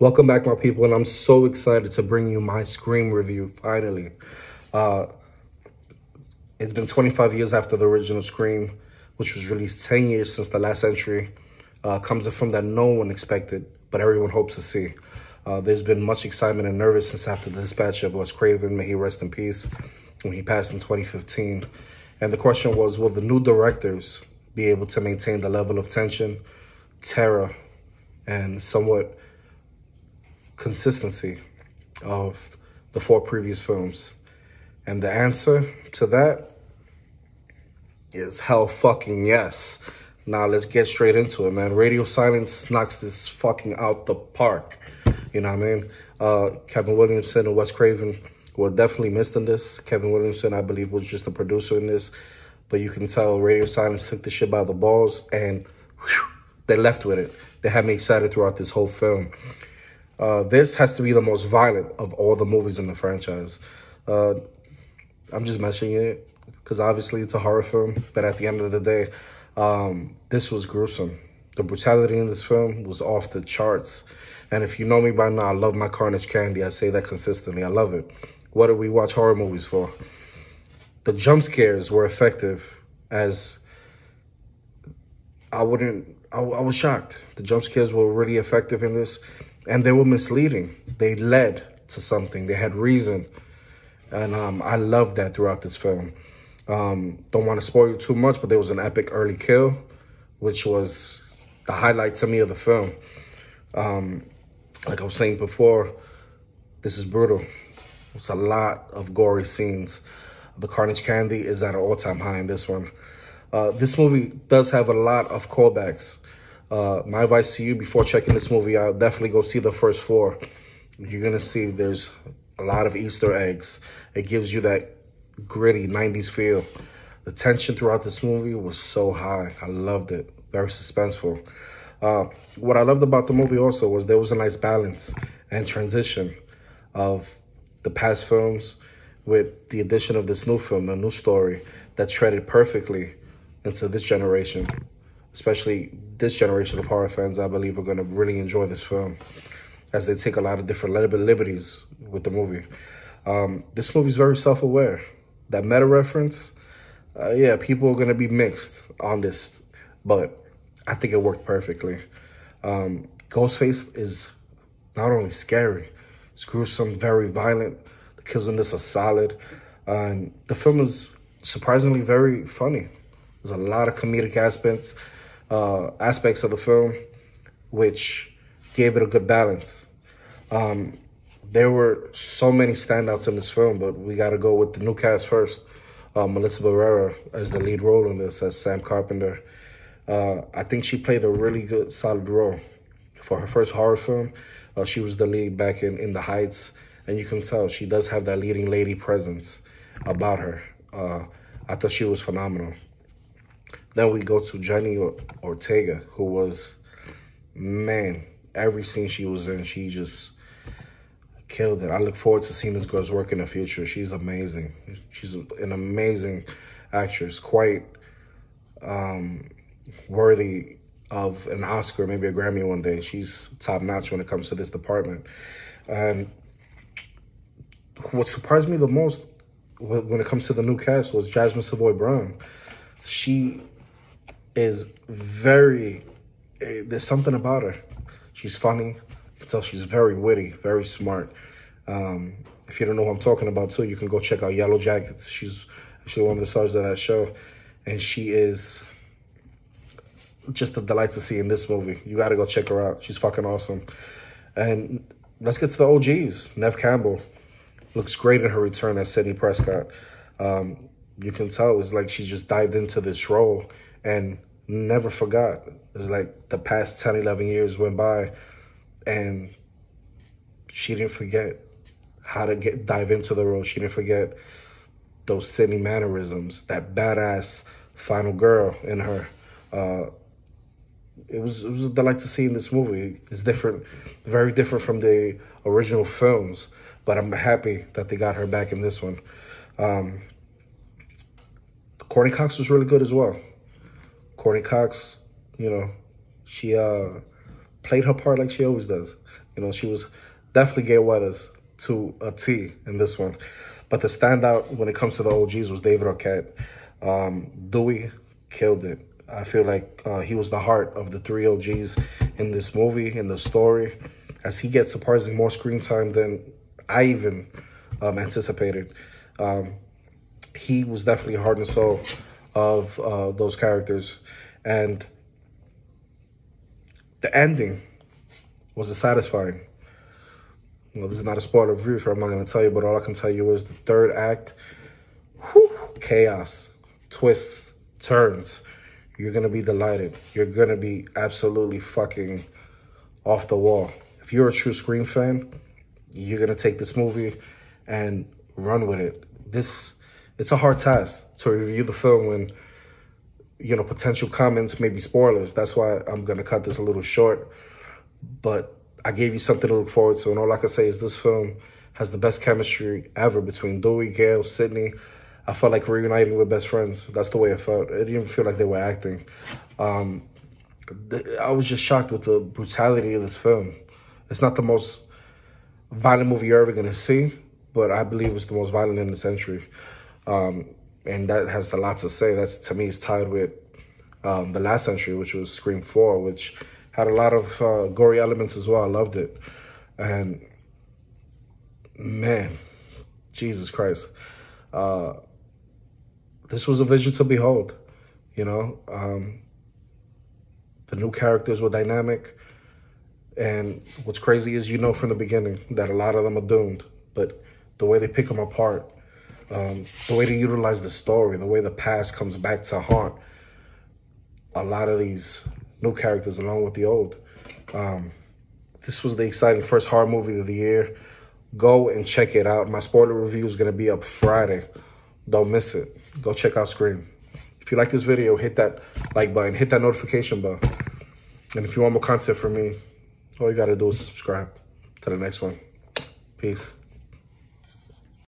Welcome back, my people, and I'm so excited to bring you my Scream review, finally. Uh, it's been 25 years after the original Scream, which was released 10 years since the last entry. Comes a film that no one expected, but everyone hopes to see. There's been much excitement and nervousness after the dispatch of Wes Craven, may he rest in peace, when he passed in 2015. And the question was, will the new directors be able to maintain the level of tension, terror, and somewhat consistency of the four previous films? And the answer to that is hell fucking yes. Now let's get straight into it, man. Radio Silence knocks this fucking out the park. You know what I mean? Kevin Williamson and Wes Craven were definitely missed in this. Kevin Williamson, I believe, was just a producer in this. But you can tell Radio Silence took the shit by the balls and whew, they left with it. They had me excited throughout this whole film. This has to be the most violent of all the movies in the franchise. I'm just mentioning it because obviously it's a horror film, but at the end of the day, this was gruesome. The brutality in this film was off the charts. And if you know me by now, I love my carnage candy. I say that consistently. I love it. What do we watch horror movies for? The jump scares were effective as I was shocked. The jump scares were really effective in this. And they were misleading. They led to something. They had reason. And I loved that throughout this film. Don't want to spoil you too much, but there was an epic early kill, which was the highlight to me of the film. Like I was saying before, this is brutal. It's a lot of gory scenes. The carnage candy is at an all-time high in this one. This movie does have a lot of callbacks. My advice to you before checking this movie out, definitely go see the first four. You're going to see there's a lot of Easter eggs. It gives you that gritty 90s feel. The tension throughout this movie was so high. I loved it. Very suspenseful. What I loved about the movie also was there was a nice balance and transition of the past films with the addition of this new film, a new story that treaded perfectly into this generation. Especially this generation of horror fans, I believe, are going to really enjoy this film as they take a lot of different liberties with the movie. This movie is very self-aware. That meta reference, yeah, people are going to be mixed on this, but I think it worked perfectly. Ghostface is not only scary, it's gruesome, very violent. The kills in this are solid. And the film is surprisingly very funny. There's a lot of comedic aspects of the film, which gave it a good balance. There were so many standouts in this film, but we got to go with the new cast first. Melissa Barrera as the lead role in this, as Sam Carpenter. I think she played a really good, solid role. For her first horror film, she was the lead back in The Heights, and you can tell she does have that leading lady presence about her. I thought she was phenomenal. Then we go to Jenny Ortega, who was, man, every scene she was in, she just killed it. I look forward to seeing this girl's work in the future. She's amazing. She's an amazing actress, quite worthy of an Oscar, maybe a Grammy one day. She's top-notch when it comes to this department. And what surprised me the most when it comes to the new cast was Jasmine Savoy Brown. She is there's something about her. She's funny. You can tell she's very witty, very smart. If you don't know who I'm talking about too, you can go check out Yellow Jackets. She's actually one of the stars of that show. And she is just a delight to see in this movie. You got to go check her out. She's fucking awesome. And let's get to the OGs. Neve Campbell looks great in her return as Sidney Prescott. You can tell it's like she just dived into this role and never forgot. It's like the past 10, 11 years went by and she didn't forget how to dive into the role. She didn't forget those Sidney mannerisms, that badass final girl in her. It was a delight to see in this movie. It's different, very different from the original films, but I'm happy that they got her back in this one. Courtney Cox was really good as well. Courtney Cox, you know, she played her part like she always does. You know, she was definitely Gay Weathers to a T in this one. But the standout when it comes to the OGs was David Arquette. Dewey killed it. I feel like he was the heart of the three OGs in this movie, in the story, as he gets surprisingly more screen time than I even anticipated. He was definitely heart and soul of those characters. And the ending was satisfying. You know, this is not a spoiler review, so I'm not going to tell you, but all I can tell you is the third act, whew, chaos, twists, turns. You're going to be delighted. You're going to be absolutely fucking off the wall. If you're a true Scream fan, you're going to take this movie and run with it. It's a hard task to review the film when, you know, potential comments may be spoilers. That's why I'm going to cut this a little short. But I gave you something to look forward to. And all I can say is this film has the best chemistry ever between Dewey, Gail, Sidney. I felt like reuniting with best friends. That's the way it felt. It didn't even feel like they were acting. I was just shocked with the brutality of this film. It's not the most violent movie you're ever going to see, but I believe it's the most violent in the century. And that has a lot to say. That's, to me, is tied with the last century, which was Scream 4, which had a lot of gory elements as well. I loved it. And, man, Jesus Christ. This was a vision to behold, you know. The new characters were dynamic. And what's crazy is you know from the beginning that a lot of them are doomed. But the way they pick them apart, the way they utilize the story, the way the past comes back to haunt a lot of these new characters along with the old. This was the exciting first horror movie of the year. Go and check it out. My spoiler review is going to be up Friday. Don't miss it. Go check out Scream. If you like this video, hit that like button, hit that notification bell. And if you want more content from me, all you got to do is subscribe to the next one. Peace.